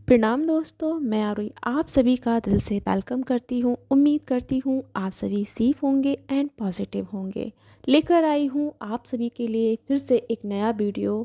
प्रणाम दोस्तों, मैं आरुई आप सभी का दिल से वेलकम करती हूँ। उम्मीद करती हूँ आप सभी सेफ होंगे एंड पॉजिटिव होंगे। लेकर आई हूँ आप सभी के लिए फिर से एक नया वीडियो।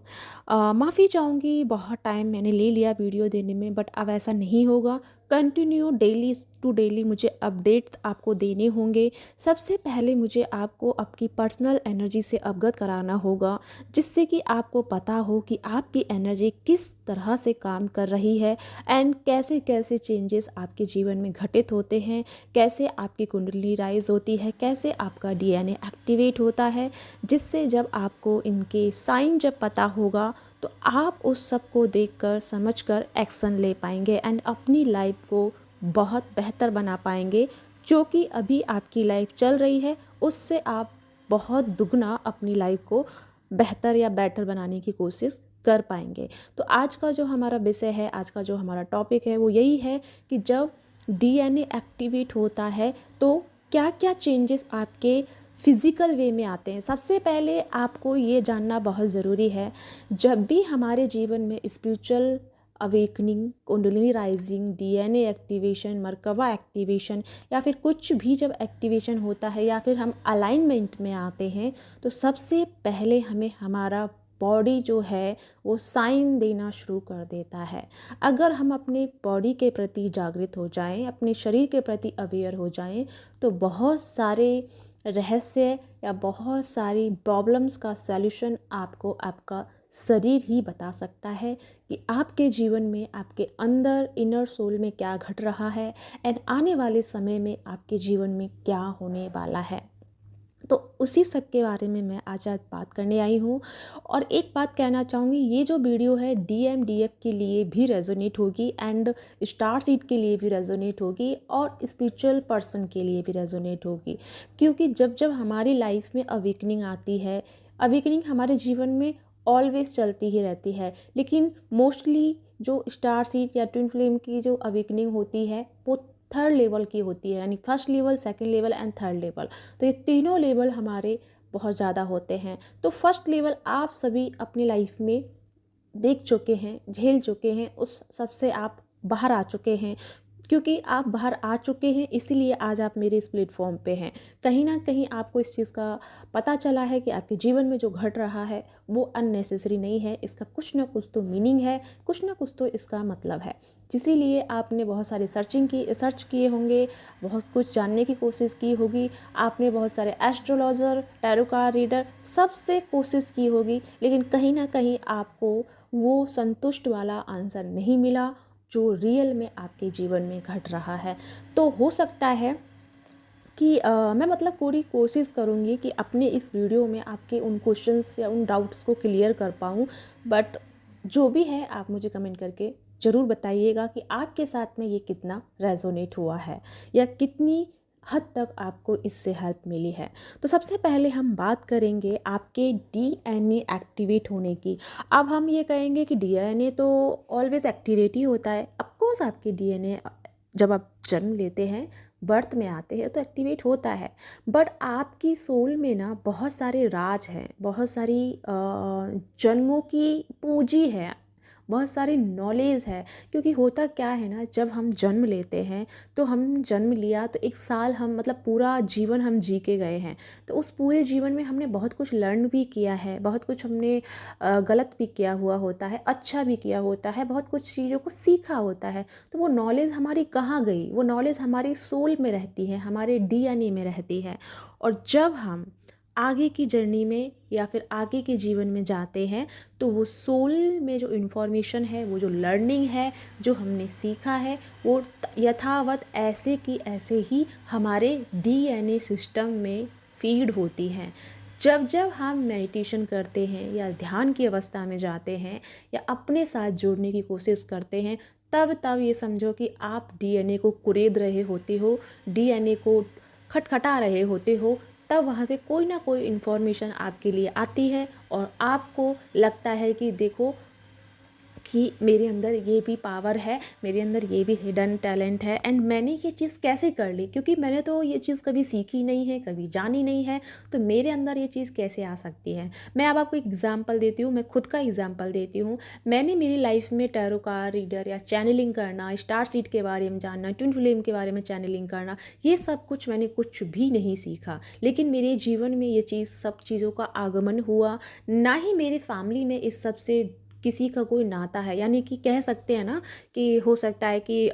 माफ़ी चाहूँगी, बहुत टाइम मैंने ले लिया वीडियो देने में, बट अब ऐसा नहीं होगा। कंटिन्यू डेली टू डेली मुझे अपडेट्स आपको देने होंगे। सबसे पहले मुझे आपको आपकी पर्सनल एनर्जी से अवगत कराना होगा, जिससे कि आपको पता हो कि आपकी एनर्जी किस तरह से काम कर रही है एंड कैसे कैसे चेंजेस आपके जीवन में घटित होते हैं, कैसे आपकी कुंडली राइज होती है, कैसे आपका डीएनए एक्टिवेट होता है। जिससे जब आपको इनके साइन जब पता होगा तो आप उस सब को देखकर समझकर एक्शन ले पाएंगे एंड अपनी लाइफ को बहुत बेहतर बना पाएंगे। जो कि अभी आपकी लाइफ चल रही है उससे आप बहुत दुगना अपनी लाइफ को बेहतर या बेटर बनाने की कोशिश कर पाएंगे। तो आज का जो हमारा विषय है, आज का जो हमारा टॉपिक है वो यही है कि जब डीएनए एक्टिवेट होता है तो क्या क्या चेंजेस आपके फिज़िकल वे में आते हैं। सबसे पहले आपको ये जानना बहुत ज़रूरी है, जब भी हमारे जीवन में spiritual awakening, kundalini rising, DNA activation, merkaba activation या फिर कुछ भी जब एक्टिवेशन होता है या फिर हम अलाइनमेंट में आते हैं, तो सबसे पहले हमें हमारा बॉडी जो है वो साइन देना शुरू कर देता है। अगर हम अपने बॉडी के प्रति जागृत हो जाएं, अपने शरीर के प्रति अवेयर हो जाएं, तो बहुत सारे रहस्य या बहुत सारी प्रॉब्लम्स का सॉल्यूशन आपको आपका शरीर ही बता सकता है कि आपके जीवन में, आपके अंदर इनर सोल में क्या घट रहा है एंड आने वाले समय में आपके जीवन में क्या होने वाला है। तो उसी सब के बारे में मैं आज बात करने आई हूँ। और एक बात कहना चाहूँगी, ये जो वीडियो है डीएमडीएफ के लिए भी रेजोनेट होगी एंड स्टार सीड के लिए भी रेजोनेट होगी और स्पिरिचुअल पर्सन के लिए भी रेजोनेट होगी। क्योंकि जब जब हमारी लाइफ में अवेकनिंग आती है, अवेकनिंग हमारे जीवन में ऑलवेज चलती ही रहती है, लेकिन मोस्टली जो स्टार सीड या ट्विन फ्लेम की जो अवेकनिंग होती है वो थर्ड लेवल की होती है, यानी first level, second level and third level. तो ये तीनों लेवल हमारे बहुत ज़्यादा होते हैं। तो फर्स्ट लेवल आप सभी अपनी लाइफ में देख चुके हैं, झेल चुके हैं, उस सबसे आप बाहर आ चुके हैं। क्योंकि आप बाहर आ चुके हैं इसीलिए आज आप मेरे इस प्लेटफॉर्म पे हैं। कहीं ना कहीं आपको इस चीज़ का पता चला है कि आपके जीवन में जो घट रहा है वो अननेसेसरी नहीं है, इसका कुछ ना कुछ तो मीनिंग है, कुछ ना कुछ तो इसका मतलब है। इसीलिए आपने बहुत सारी सर्च किए होंगे, बहुत कुछ जानने की कोशिश की होगी, आपने बहुत सारे एस्ट्रोलॉजर, टैरो कार्ड रीडर सबसे कोशिश की होगी, लेकिन कहीं ना कहीं आपको वो संतुष्ट वाला आंसर नहीं मिला जो रियल में आपके जीवन में घट रहा है। तो हो सकता है कि मैं मतलब पूरी कोशिश करूँगी कि अपने इस वीडियो में आपके उन क्वेश्चंस या उन डाउट्स को क्लियर कर पाऊँ। बट जो भी है आप मुझे कमेंट करके ज़रूर बताइएगा कि आपके साथ में ये कितना रेजोनेट हुआ है या कितनी हद तक आपको इससे हेल्प मिली है। तो सबसे पहले हम बात करेंगे आपके डीएनए एक्टिवेट होने की। अब हम ये कहेंगे कि डीएनए तो ऑलवेज एक्टिवेट ही होता है। ऑफकोर्स आपके डीएनए जब आप जन्म लेते हैं, बर्थ में आते हैं, तो एक्टिवेट होता है। बट आपकी सोल में ना बहुत सारे राज हैं, बहुत सारी जन्मों की पूंजी है, बहुत सारी नॉलेज है। क्योंकि होता क्या है ना, जब हम जन्म लेते हैं तो हम जन्म लिया तो एक साल हम मतलब पूरा जीवन हम जी के गए हैं। तो उस पूरे जीवन में हमने बहुत कुछ लर्न भी किया है, बहुत कुछ हमने गलत भी किया हुआ होता है, अच्छा भी किया होता है, बहुत कुछ चीज़ों को सीखा होता है। तो वो नॉलेज हमारी कहाँ गई? वो नॉलेज हमारी सोल में रहती है, हमारे डीएनए में रहती है। और जब हम आगे की जर्नी में या फिर आगे के जीवन में जाते हैं तो वो सोल में जो इन्फॉर्मेशन है, वो जो लर्निंग है, जो हमने सीखा है, वो यथावत ऐसे की ऐसे ही हमारे डीएनए सिस्टम में फीड होती हैं। जब जब हम मेडिटेशन करते हैं या ध्यान की अवस्था में जाते हैं या अपने साथ जोड़ने की कोशिश करते हैं, तब तब ये समझो कि आप डीएनए को कुरेद रहे होते हो, डीएनए को खटखटा रहे होते हो। तब वहाँ से कोई ना कोई इन्फॉर्मेशन आपके लिए आती है और आपको लगता है कि देखो कि मेरे अंदर ये भी पावर है, मेरे अंदर ये भी हिडन टैलेंट है एंड मैंने ये चीज़ कैसे कर ली, क्योंकि मैंने तो ये चीज़ कभी सीखी नहीं है, कभी जानी नहीं है, तो मेरे अंदर ये चीज़ कैसे आ सकती है। मैं अब आपको एग्जांपल देती हूँ, मैं खुद का एग्जांपल देती हूँ। मैंने मेरी लाइफ में टैरो कार्ड रीडर या चैनलिंग करना, स्टार सीड के बारे में जानना, ट्विन फ्लेम के बारे में चैनलिंग करना, ये सब कुछ मैंने कुछ भी नहीं सीखा, लेकिन मेरे जीवन में ये चीज़ सब चीज़ों का आगमन हुआ। ना ही मेरे फैमिली में इस सब से किसी का कोई नाता है, यानी कि कह सकते हैं ना कि हो सकता है कि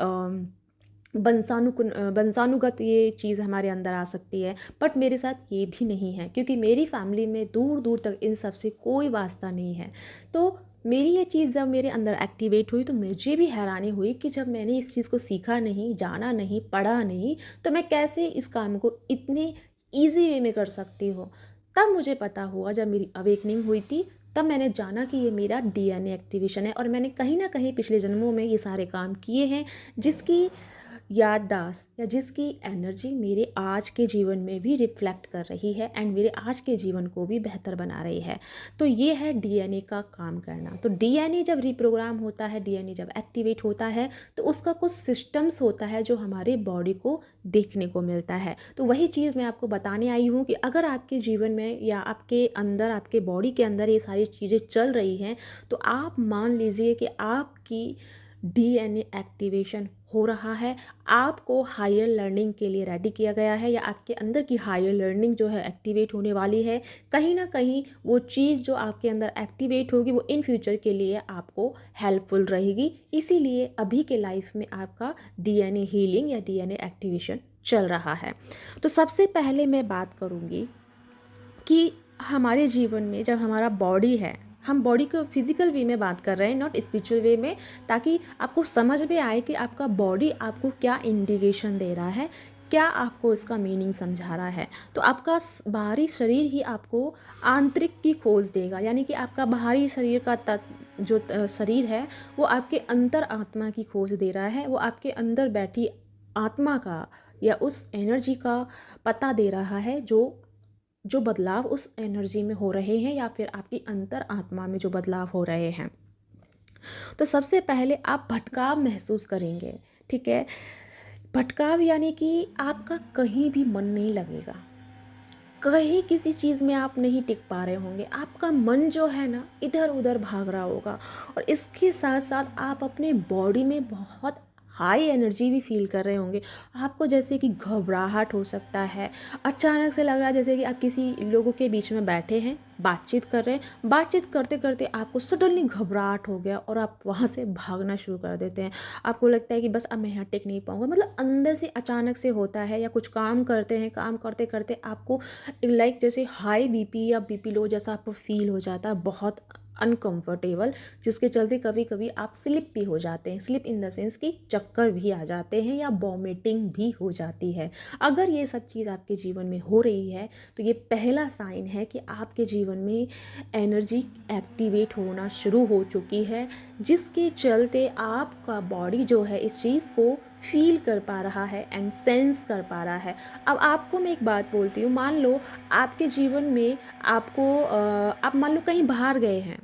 वंशानुगत ये चीज़ हमारे अंदर आ सकती है, बट मेरे साथ ये भी नहीं है, क्योंकि मेरी फैमिली में दूर दूर तक इन सब से कोई वास्ता नहीं है। तो मेरी ये चीज़ जब मेरे अंदर एक्टिवेट हुई तो मुझे भी हैरानी हुई कि जब मैंने इस चीज़ को सीखा नहीं, जाना नहीं, पढ़ा नहीं, तो मैं कैसे इस काम को इतने ईजी वे में कर सकती हूँ। तब मुझे पता हुआ, जब मेरी अवेकनिंग हुई थी, तब मैंने जाना कि ये मेरा डीएनए एक्टिवेशन है और मैंने कहीं ना कहीं पिछले जन्मों में ये सारे काम किए हैं, जिसकी याददाश्त या जिसकी एनर्जी मेरे आज के जीवन में भी रिफ्लेक्ट कर रही है एंड मेरे आज के जीवन को भी बेहतर बना रही है। तो ये है डीएनए का काम करना। तो डीएनए जब रिप्रोग्राम होता है, डीएनए जब एक्टिवेट होता है, तो उसका कुछ सिस्टम्स होता है जो हमारे बॉडी को देखने को मिलता है। तो वही चीज़ मैं आपको बताने आई हूँ कि अगर आपके जीवन में या आपके अंदर, आपके बॉडी के अंदर ये सारी चीज़ें चल रही हैं, तो आप मान लीजिए कि आपकी डीएनए एक्टिवेशन हो रहा है, आपको हायर लर्निंग के लिए रेडी किया गया है, या आपके अंदर की हायर लर्निंग जो है एक्टिवेट होने वाली है। कहीं ना कहीं वो चीज़ जो आपके अंदर एक्टिवेट होगी वो इन फ्यूचर के लिए आपको हेल्पफुल रहेगी। इसीलिए अभी के लाइफ में आपका डीएनए हीलिंग या डीएनए एक्टिवेशन चल रहा है। तो सबसे पहले मैं बात करूँगी कि हमारे जीवन में जब हमारा बॉडी है, हम बॉडी को फिजिकल वे में बात कर रहे हैं, नॉट स्पिरिचुअल वे में, ताकि आपको समझ में आए कि आपका बॉडी आपको क्या इंडिकेशन दे रहा है, क्या आपको इसका मीनिंग समझा रहा है। तो आपका बाहरी शरीर ही आपको आंतरिक की खोज देगा, यानी कि आपका बाहरी शरीर का शरीर है वो आपके अंतर आत्मा की खोज दे रहा है, वो आपके अंदर बैठी आत्मा का या उस एनर्जी का पता दे रहा है, जो बदलाव उस एनर्जी में हो रहे हैं या फिर आपकी अंतर आत्मा में जो बदलाव हो रहे हैं। तो सबसे पहले आप भटकाव महसूस करेंगे, ठीक है। भटकाव यानी कि आपका कहीं भी मन नहीं लगेगा, कहीं किसी चीज़ में आप नहीं टिक पा रहे होंगे, आपका मन जो है ना इधर उधर भाग रहा होगा, और इसके साथ साथ आप अपने बॉडी में बहुत हाई एनर्जी भी फील कर रहे होंगे। आपको जैसे कि घबराहट हो सकता है, अचानक से लग रहा है जैसे कि आप किसी लोगों के बीच में बैठे हैं, बातचीत कर रहे हैं, बातचीत करते करते आपको सडनली घबराहट हो गया और आप वहाँ से भागना शुरू कर देते हैं। आपको लगता है कि बस अब मैं यहाँ टिक नहीं पाऊँगा, मतलब अंदर से अचानक से होता है। या कुछ काम करते हैं, काम करते करते आपको लाइक जैसे हाई बीपी या बीपी लो जैसा आपको फील हो जाता है, बहुत अनकंफर्टेबल, जिसके चलते कभी कभी आप स्लिप भी हो जाते हैं। स्लिप इन द सेंस कि चक्कर भी आ जाते हैं या वॉमिटिंग भी हो जाती है। अगर ये सब चीज़ आपके जीवन में हो रही है तो ये पहला साइन है कि आपके जीवन में एनर्जी एक्टिवेट होना शुरू हो चुकी है, जिसके चलते आपका बॉडी जो है इस चीज़ को फील कर पा रहा है एंड सेंस कर पा रहा है। अब आपको मैं एक बात बोलती हूँ, मान लो आपके जीवन में आप मान लो कहीं बाहर गए हैं,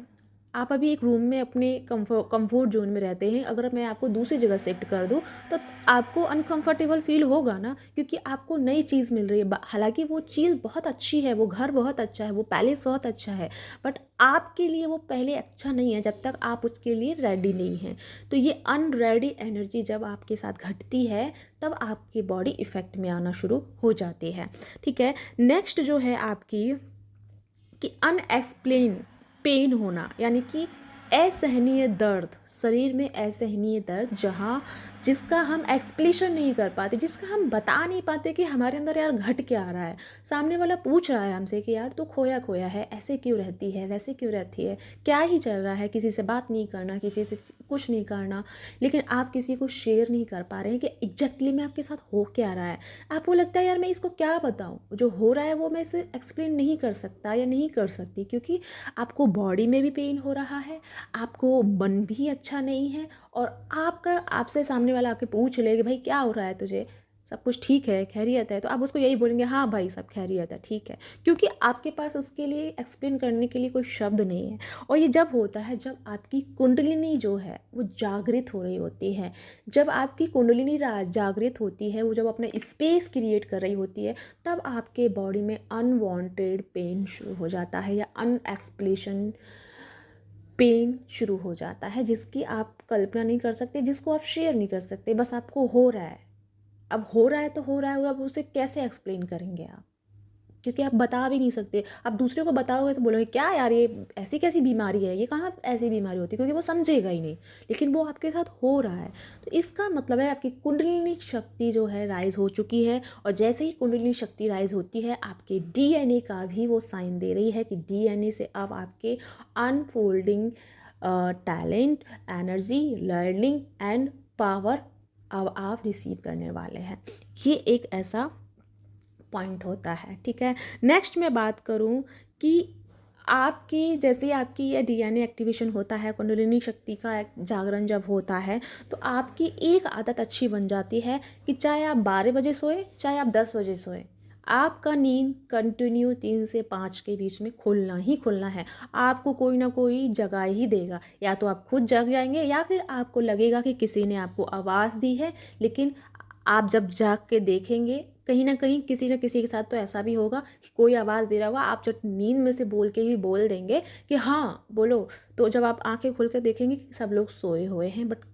आप अभी एक रूम में अपने कंफर्ट जोन में रहते हैं, अगर मैं आपको दूसरी जगह शिफ्ट कर दूं तो आपको अनकंफर्टेबल फील होगा ना, क्योंकि आपको नई चीज़ मिल रही है। हालांकि वो चीज़ बहुत अच्छी है, वो घर बहुत अच्छा है, वो पैलेस बहुत अच्छा है, बट आपके लिए वो पहले अच्छा नहीं है जब तक आप उसके लिए रेडी नहीं हैं। तो ये अनरेडी एनर्जी जब आपके साथ घटती है तब आपकी बॉडी इफेक्ट में आना शुरू हो जाती है, ठीक है। नेक्स्ट जो है आपकी कि अनएक्सप्लेन पेन होना, यानी कि असहनीय दर्द, शरीर में असहनीय दर्द जिसका हम एक्सप्लेनेशन नहीं कर पाते, जिसका हम बता नहीं पाते कि हमारे अंदर यार घट क्या आ रहा है। सामने वाला पूछ रहा है हमसे कि यार तू खोया खोया है, ऐसे क्यों रहती है, वैसे क्यों रहती है, क्या ही चल रहा है, किसी से बात नहीं करना, किसी से कुछ नहीं करना, लेकिन आप किसी को शेयर नहीं कर पा रहे हैं कि एग्जैक्टली में आपके साथ हो क्या रहा है। आपको लगता है यार मैं इसको क्या बताऊँ, जो हो रहा है वो मैं इसे एक्सप्लेन नहीं कर सकता या नहीं कर सकती, क्योंकि आपको बॉडी में भी पेन हो रहा है, आपको मन भी अच्छा नहीं है, और आपसे सामने वाला आके पूछ ले कि भाई क्या हो रहा है तुझे, सब कुछ ठीक है, खैरियत है, तो आप उसको यही बोलेंगे, हाँ भाई सब खैरियत है, ठीक है, क्योंकि आपके पास उसके लिए एक्सप्लेन करने के लिए कोई शब्द नहीं है। और ये जब होता है जब आपकी कुंडलिनी जो है वो जागृत हो रही होती है, जब आपकी कुंडलिनी जागृत होती है, वो जब अपना स्पेस क्रिएट कर रही होती है, तब आपके बॉडी में अनवांटेड पेन शुरू हो जाता है या अनएक्सप्लेशन पेन शुरू हो जाता है, जिसकी आप कल्पना नहीं कर सकते, जिसको आप शेयर नहीं कर सकते, बस आपको हो रहा है। अब हो रहा है तो हो रहा है, अब उसे कैसे एक्सप्लेन करेंगे आप? क्योंकि आप बता भी नहीं सकते। आप दूसरे को बताओगे तो बोलोगे क्या यार ये ऐसी कैसी बीमारी है, ये कहाँ ऐसी बीमारी होती है, क्योंकि वो समझेगा ही नहीं। लेकिन वो आपके साथ हो रहा है, तो इसका मतलब है आपकी कुंडलिनी शक्ति जो है राइज हो चुकी है। और जैसे ही कुंडलिनी शक्ति राइज होती है, आपके डीएनए का भी वो साइन दे रही है कि डीएनए से अब आपके unfolding talent, energy, learning and power अब आप रिसीव करने वाले हैं। ये एक ऐसा पॉइंट होता है, ठीक है। नेक्स्ट मैं बात करूं कि आपकी जैसे आपकी ये डीएनए एक्टिवेशन होता है, कुंडलिनी शक्ति का जागरण जब होता है, तो आपकी एक आदत अच्छी बन जाती है कि चाहे आप 12 बजे सोए, चाहे आप 10 बजे सोए, आपका नींद कंटिन्यू 3 से 5 के बीच में खुलना ही खुलना है। आपको कोई ना कोई जगा ही देगा, या तो आप खुद जग जाएंगे या फिर आपको लगेगा कि किसी ने आपको आवाज़ दी है। लेकिन आप जब जाग के देखेंगे, कहीं ना कहीं किसी न किसी के साथ तो ऐसा भी होगा कि कोई आवाज़ दे रहा होगा, आप जब नींद में से बोल के ही बोल देंगे कि हाँ बोलो, तो जब आप आंखें खोल कर देखेंगे कि सब लोग सोए हुए हैं, बट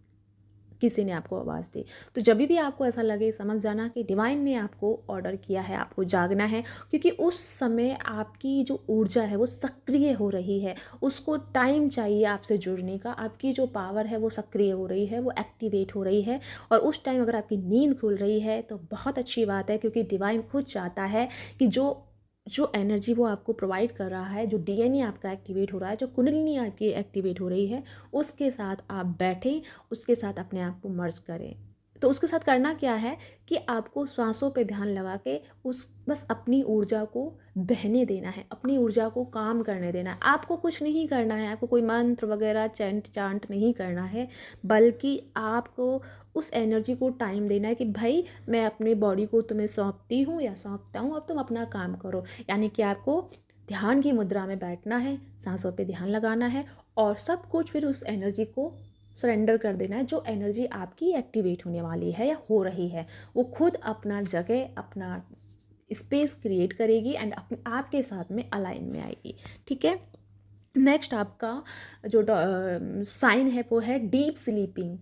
किसी ने आपको आवाज़ दी। तो जब भी आपको ऐसा लगे, समझ जाना कि डिवाइन ने आपको ऑर्डर किया है, आपको जागना है, क्योंकि उस समय आपकी जो ऊर्जा है वो सक्रिय हो रही है, उसको टाइम चाहिए आपसे जुड़ने का। आपकी जो पावर है वो सक्रिय हो रही है, वो एक्टिवेट हो रही है। और उस टाइम अगर आपकी नींद खुल रही है तो बहुत अच्छी बात है, क्योंकि डिवाइन खुद चाहता है कि जो जो एनर्जी वो आपको प्रोवाइड कर रहा है, जो डीएनए आपका एक्टिवेट हो रहा है, जो कुंडलिनी आपकी एक्टिवेट हो रही है, उसके साथ आप बैठें, उसके साथ अपने आप को मर्ज करें। तो उसके साथ करना क्या है कि आपको सांसों पे ध्यान लगा के उस बस अपनी ऊर्जा को बहने देना है, अपनी ऊर्जा को काम करने देना है। आपको कुछ नहीं करना है, आपको कोई मंत्र वगैरह चांट नहीं करना है, बल्कि आपको उस एनर्जी को टाइम देना है कि भाई मैं अपने बॉडी को तुम्हें सौंपती हूँ या सौंपता हूँ, अब तुम अपना काम करो। यानी कि आपको ध्यान की मुद्रा में बैठना है, सांसों पे ध्यान लगाना है, और सब कुछ फिर उस एनर्जी को सरेंडर कर देना है। जो एनर्जी आपकी एक्टिवेट होने वाली है या हो रही है, वो खुद अपना जगह, अपना स्पेस क्रिएट करेगी एंड आपके साथ में अलाइन में आएगी, ठीक है। नेक्स्ट आपका जो साइन है वो है डीप स्लीपिंग।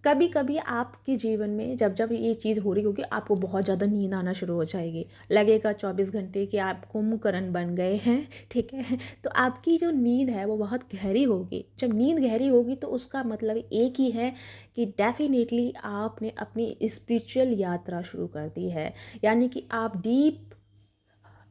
कभी कभी आपके जीवन में जब जब ये चीज़ हो रही होगी, आपको बहुत ज़्यादा नींद आना शुरू हो जाएगी, लगेगा 24 घंटे कि आप कुंभकर्ण बन गए हैं, ठीक है। तो आपकी जो नींद है वो बहुत गहरी होगी। जब नींद गहरी होगी तो उसका मतलब एक ही है कि डेफिनेटली आपने अपनी स्पिरिचुअल यात्रा शुरू कर दी है। यानी कि आप डीप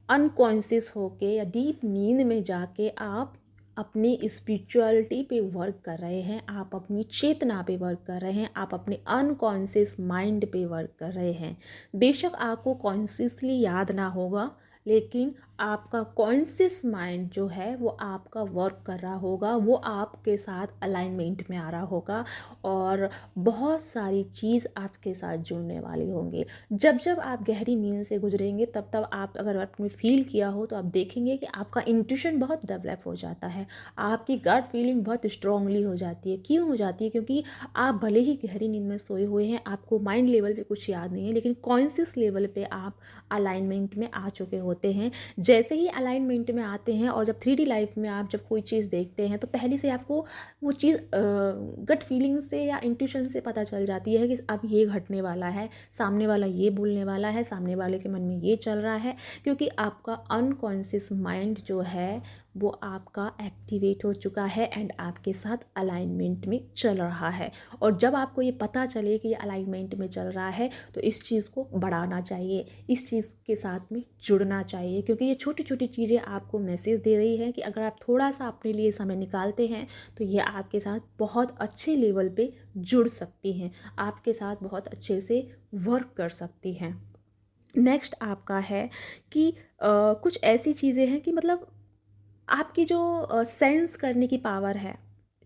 अनकॉन्शियस होके या डीप नींद में जाके आप अपनी स्पिरिचुअलिटी पे वर्क कर रहे हैं, आप अपनी चेतना पे वर्क कर रहे हैं, आप अपने अनकॉन्शियस माइंड पे वर्क कर रहे हैं। बेशक आपको कॉन्शियसली याद ना होगा, लेकिन आपका कॉन्शियस माइंड जो है वो आपका वर्क कर रहा होगा, वो आपके साथ अलाइनमेंट में आ रहा होगा, और बहुत सारी चीज़ आपके साथ जुड़ने वाली होंगी। जब जब आप गहरी नींद से गुजरेंगे, तब तब आप अगर आपने फील किया हो तो आप देखेंगे कि आपका इंट्यूशन बहुत डेवलप हो जाता है, आपकी गट फीलिंग बहुत स्ट्रांगली हो जाती है। क्यों हो जाती है? क्योंकि आप भले ही गहरी नींद में सोए हुए हैं, आपको माइंड लेवल पे कुछ याद नहीं है, लेकिन कॉन्शियस लेवल पे आप अलाइनमेंट में आ चुके होते हैं। जैसे ही अलाइनमेंट में आते हैं और जब 3D लाइफ में आप जब कोई चीज़ देखते हैं, तो पहले से आपको वो चीज़ गट फीलिंग से या इंट्यूशन से पता चल जाती है कि अब ये घटने वाला है, सामने वाला ये बोलने वाला है, सामने वाले के मन में ये चल रहा है। क्योंकि आपका अनकॉन्शियस माइंड जो है वो आपका एक्टिवेट हो चुका है एंड आपके साथ अलाइनमेंट में चल रहा है। और जब आपको ये पता चले कि ये अलाइनमेंट में चल रहा है, तो इस चीज़ को बढ़ाना चाहिए, इस चीज़ के साथ में जुड़ना चाहिए, क्योंकि ये छोटी छोटी चीज़ें आपको मैसेज दे रही हैं कि अगर आप थोड़ा सा अपने लिए समय निकालते हैं, तो ये आपके साथ बहुत अच्छे लेवल पे जुड़ सकती हैं, आपके साथ बहुत अच्छे से वर्क कर सकती हैं। नेक्स्ट आपका है कि कुछ ऐसी चीज़ें हैं कि मतलब आपकी जो सेंस करने की पावर है,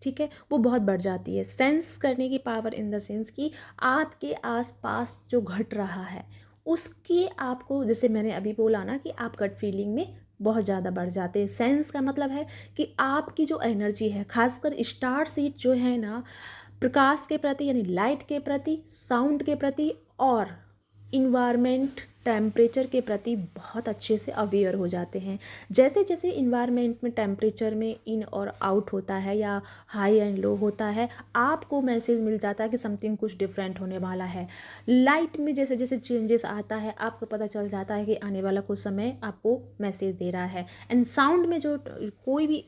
ठीक है, वो बहुत बढ़ जाती है। सेंस करने की पावर इन द सेंस कि आपके आसपास जो घट रहा है उसकी आपको, जैसे मैंने अभी बोला ना कि आप गट फीलिंग में बहुत ज़्यादा बढ़ जाते हैं। सेंस का मतलब है कि आपकी जो एनर्जी है, खासकर स्टार सीड जो है ना, प्रकाश के प्रति यानी लाइट के प्रति, साउंड के प्रति और इन्वायरमेंट टेम्परेचर के प्रति बहुत अच्छे से अवेयर हो जाते हैं। जैसे जैसे इन्वायरमेंट में टेम्परेचर में इन और आउट होता है या हाई एंड लो होता है, आपको मैसेज मिल जाता है कि समथिंग कुछ डिफरेंट होने वाला है। लाइट में जैसे जैसे चेंजेस आता है आपको पता चल जाता है कि आने वाला कुछ समय आपको मैसेज दे रहा है। एंड साउंड में जो कोई भी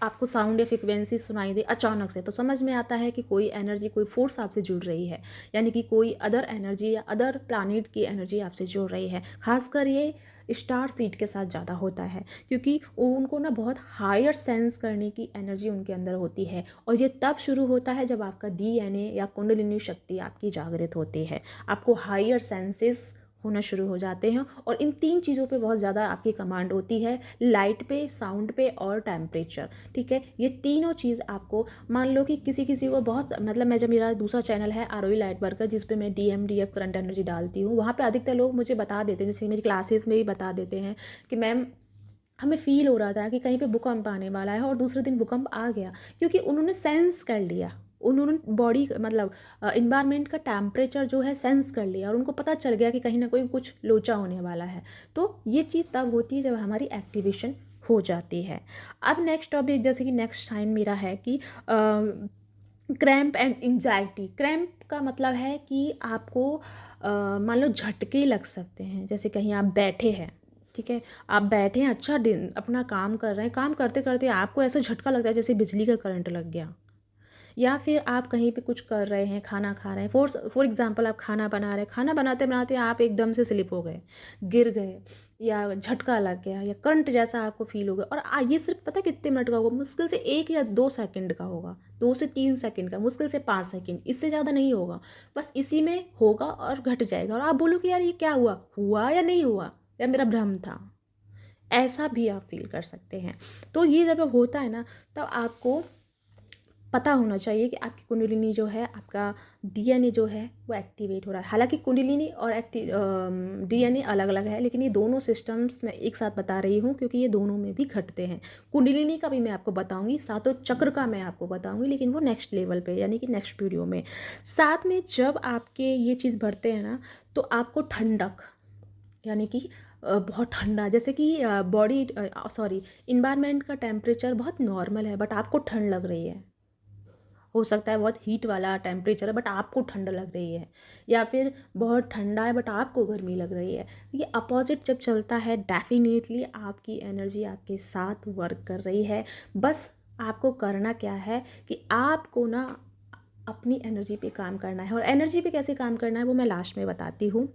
आपको साउंड या फ्रिक्वेंसी सुनाई दे अचानक से, तो समझ में आता है कि कोई एनर्जी, कोई फोर्स आपसे जुड़ रही है, यानी कि कोई अदर एनर्जी या अदर प्लानिट की एनर्जी आपसे जुड़ रही है। खासकर ये स्टार सीड के साथ ज़्यादा होता है क्योंकि उनको ना बहुत हायर सेंस करने की एनर्जी उनके अंदर होती है, और ये तब शुरू होता है जब आपका डीएनए या कुंडलिनी शक्ति आपकी जागृत होती है। आपको हायर सेंसेस होना शुरू हो जाते हैं, और इन 3 चीज़ों पे बहुत ज़्यादा आपकी कमांड होती है, लाइट पे, साउंड पे और टेम्परेचर। ठीक है, ये तीनों चीज़ आपको, मान लो कि किसी किसी को बहुत, मतलब मैं, जब मेरा दूसरा चैनल है आरोही लाइट वर्कर जिस पे मैं डीएमडीएफ करंट एनर्जी डालती हूँ, वहाँ पे अधिकतर लोग मुझे बता देते हैं, जैसे मेरी क्लासेस में भी बता देते हैं कि मैम हमें फील हो रहा था कि कहीं पे भूकंप आने वाला है, और दूसरे दिन भूकंप आ गया, क्योंकि उन्होंने सेंस कर लिया, उन्होंने बॉडी मतलब इन्वायरमेंट का टेम्परेचर जो है सेंस कर लिया, और उनको पता चल गया कि कहीं ना कहीं कुछ लोचा होने वाला है। तो ये चीज़ तब होती है जब हमारी एक्टिवेशन हो जाती है। अब नेक्स्ट टॉपिक, जैसे कि नेक्स्ट साइन मेरा है कि क्रैम्प एंड एंजाइटी। क्रैम्प का मतलब है कि आपको मान लो झटके लग सकते हैं, जैसे कहीं आप बैठे हैं, ठीक है, आप बैठे हैं, अच्छा दिन अपना काम कर रहे हैं, काम करते करते आपको ऐसा झटका लगता है जैसे बिजली का करंट लग गया, या फिर आप कहीं पे कुछ कर रहे हैं, खाना खा रहे हैं, फॉर एग्जांपल आप खाना बना रहे हैं, खाना बनाते बनाते आप एकदम से स्लिप हो गए, गिर गए, या झटका लग गया, या करंट जैसा आपको फील हो गया, और ये सिर्फ पता है कितने मिनट का होगा, मुश्किल से 1 या 2 सेकंड का होगा, 2 से 3 सेकंड का, मुश्किल से 5 सेकंड, इससे ज़्यादा नहीं होगा, बस इसी में होगा और घट जाएगा, और आप बोलो कि यार ये क्या हुआ, हुआ या नहीं हुआ, या मेरा भ्रम था, ऐसा भी आप फील कर सकते हैं। तो ये जब होता है ना, तब आपको पता होना चाहिए कि आपकी कुंडलिनी जो है, आपका डीएनए जो है वो एक्टिवेट हो रहा है। हालांकि कुंडलिनी और डीएनए अलग अलग है, लेकिन ये दोनों सिस्टम्स मैं एक साथ बता रही हूँ क्योंकि ये दोनों में भी घटते हैं। कुंडलिनी का भी मैं आपको बताऊँगी, सातों चक्र का मैं आपको बताऊँगी, लेकिन वो नेक्स्ट लेवल पे, यानी कि नेक्स्ट वीडियो में। साथ में जब आपके ये चीज़ बढ़ते हैं ना, तो आपको ठंडक, यानी कि बहुत ठंडा, जैसे कि बॉडी सॉरी इन्वायरमेंट का टेम्परेचर बहुत नॉर्मल है बट आपको ठंड लग रही है, हो सकता है बहुत हीट वाला टेम्परेचर है बट आपको ठंड लग रही है, या फिर बहुत ठंडा है बट आपको गर्मी लग रही है। ये अपोजिट जब चलता है, डेफिनेटली आपकी एनर्जी आपके साथ वर्क कर रही है। बस आपको करना क्या है कि आपको ना अपनी एनर्जी पे काम करना है, और एनर्जी पे कैसे काम करना है वो मैं लास्ट में बताती हूँ।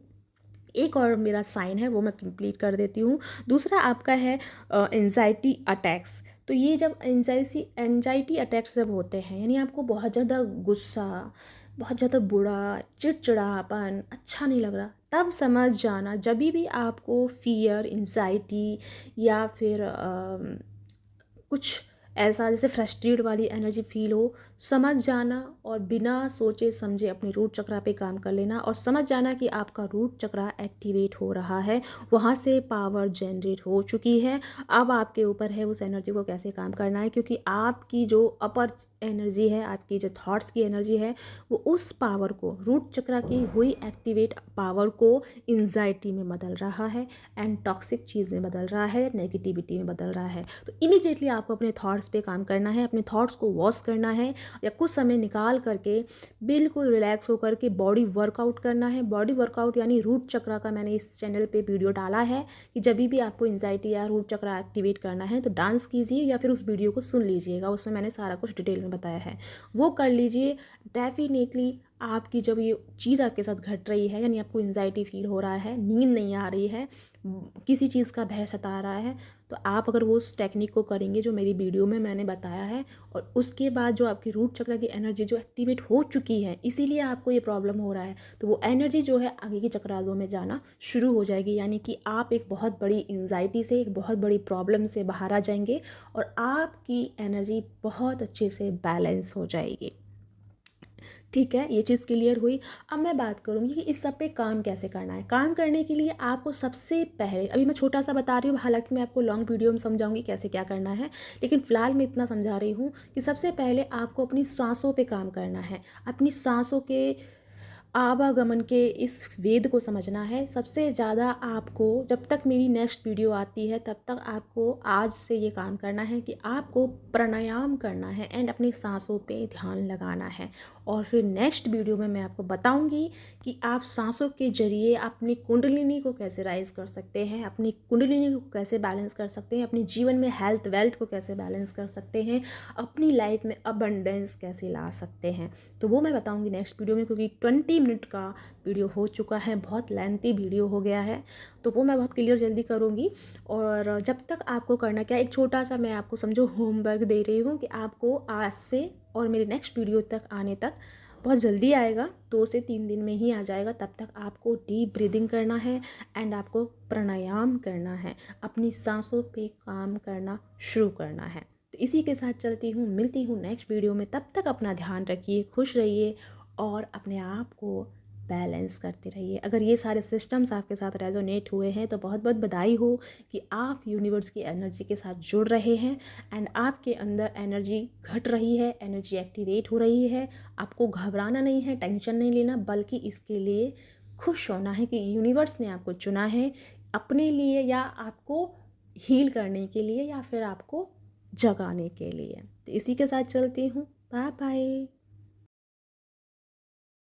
एक और मेरा साइन है वो मैं कंप्लीट कर देती हूँ। दूसरा आपका है एंजाइटी अटैक्स। तो ये जब एंजाइटी अटैक्स जब होते हैं, यानी आपको बहुत ज़्यादा गुस्सा, बहुत ज़्यादा बुरा, चिड़चिड़ापन, अच्छा नहीं लग रहा, तब समझ जाना, जब भी आपको फियर, एंजाइटी या फिर कुछ ऐसा जैसे फ्रस्ट्रेट वाली एनर्जी फील हो, समझ जाना और बिना सोचे समझे अपने रूट चक्रा पे काम कर लेना, और समझ जाना कि आपका रूट चक्रा एक्टिवेट हो रहा है, वहाँ से पावर जनरेट हो चुकी है। अब आपके ऊपर है उस एनर्जी को कैसे काम करना है, क्योंकि आपकी जो अपर एनर्जी है, आपकी जो थॉट्स की एनर्जी है, वो उस पावर को, रूट चक्रा की हुई एक्टिवेट पावर को एंजाइटी में बदल रहा है, एंड टॉक्सिक चीज़ में बदल रहा है, नेगेटिविटी में बदल रहा है। तो इमीडिएटली आपको अपने थॉट्स पे काम करना है, अपने थॉट्स को वॉश करना है, या कुछ समय निकाल करके बिल्कुल रिलैक्स होकर के बॉडी वर्कआउट करना है। बॉडी वर्कआउट यानी रूट चक्रा का मैंने इस चैनल पे वीडियो डाला है कि जब भी आपको एंजाइटी या रूट चक्रा एक्टिवेट करना है तो डांस कीजिए, या फिर उस वीडियो को सुन लीजिएगा, उसमें मैंने सारा कुछ डिटेल में बताया है, वो कर लीजिए। डेफिनेटली आपकी जब ये चीज़ आपके साथ घट रही है, यानी आपको एंजाइटी फील हो रहा है, नींद नहीं आ रही है, किसी चीज़ का भय सता रहा है, तो आप अगर वो उस टेक्निक को करेंगे जो मेरी वीडियो में मैंने बताया है, और उसके बाद जो आपकी रूट चक्र की एनर्जी जो एक्टिवेट हो चुकी है, इसीलिए आपको ये प्रॉब्लम हो रहा है, तो वो एनर्जी जो है आगे के चक्रासों में जाना शुरू हो जाएगी। यानी कि आप एक बहुत बड़ी एंजाइटी से, एक बहुत बड़ी प्रॉब्लम से बाहर आ जाएंगे और आपकी एनर्जी बहुत अच्छे से बैलेंस हो जाएगी। ठीक है, ये चीज़ क्लियर हुई। अब मैं बात करूँगी कि इस सब पे काम कैसे करना है। काम करने के लिए आपको सबसे पहले, अभी मैं छोटा सा बता रही हूँ, हालांकि मैं आपको लॉन्ग वीडियो में समझाऊंगी कैसे क्या करना है, लेकिन फ़िलहाल मैं इतना समझा रही हूँ कि सबसे पहले आपको अपनी सांसों पे काम करना है। अपनी सांसों के आवागमन के इस वेद को समझना है। सबसे ज़्यादा आपको, जब तक मेरी नेक्स्ट वीडियो आती है तब तक आपको आज से ये काम करना है कि आपको प्राणायाम करना है एंड अपनी सांसों पे ध्यान लगाना है। और फिर नेक्स्ट वीडियो में मैं आपको बताऊंगी कि आप सांसों के जरिए अपनी कुंडलिनी को कैसे राइज कर सकते हैं, अपनी कुंडलिनी को कैसे बैलेंस कर सकते हैं, अपने जीवन में हेल्थ वेल्थ को कैसे बैलेंस कर सकते हैं, अपनी लाइफ में अबंडेंस कैसे ला सकते हैं। तो वो मैं बताऊंगी नेक्स्ट वीडियो में, क्योंकि 20 मिनट का वीडियो हो चुका है, बहुत लेंथी वीडियो हो गया है, तो वो मैं बहुत क्लियर जल्दी करूँगी। और जब तक आपको करना क्या, एक छोटा सा मैं आपको समझो होमवर्क दे रही हूँ कि आपको आज से और मेरे नेक्स्ट वीडियो तक आने तक बहुत जल्दी आएगा, 2 से 3 दिन में ही आ जाएगा। तब तक आपको डीप ब्रीदिंग करना है एंड आपको प्राणायाम करना है, अपनी सांसों पे काम करना शुरू करना है। तो इसी के साथ चलती हूँ, मिलती हूँ नेक्स्ट वीडियो में। तब तक अपना ध्यान रखिए, खुश रहिए और अपने आप को बैलेंस करते रहिए। अगर ये सारे सिस्टम्स आपके साथ रेजोनेट हुए हैं तो बहुत बहुत बधाई हो कि आप यूनिवर्स की एनर्जी के साथ जुड़ रहे हैं एंड आपके अंदर एनर्जी घट रही है, एनर्जी एक्टिवेट हो रही है। आपको घबराना नहीं है, टेंशन नहीं लेना, बल्कि इसके लिए खुश होना है कि यूनिवर्स ने आपको चुना है अपने लिए, या आपको हील करने के लिए, या फिर आपको जगाने के लिए। तो इसी के साथ चलती हूँ। Bye bye.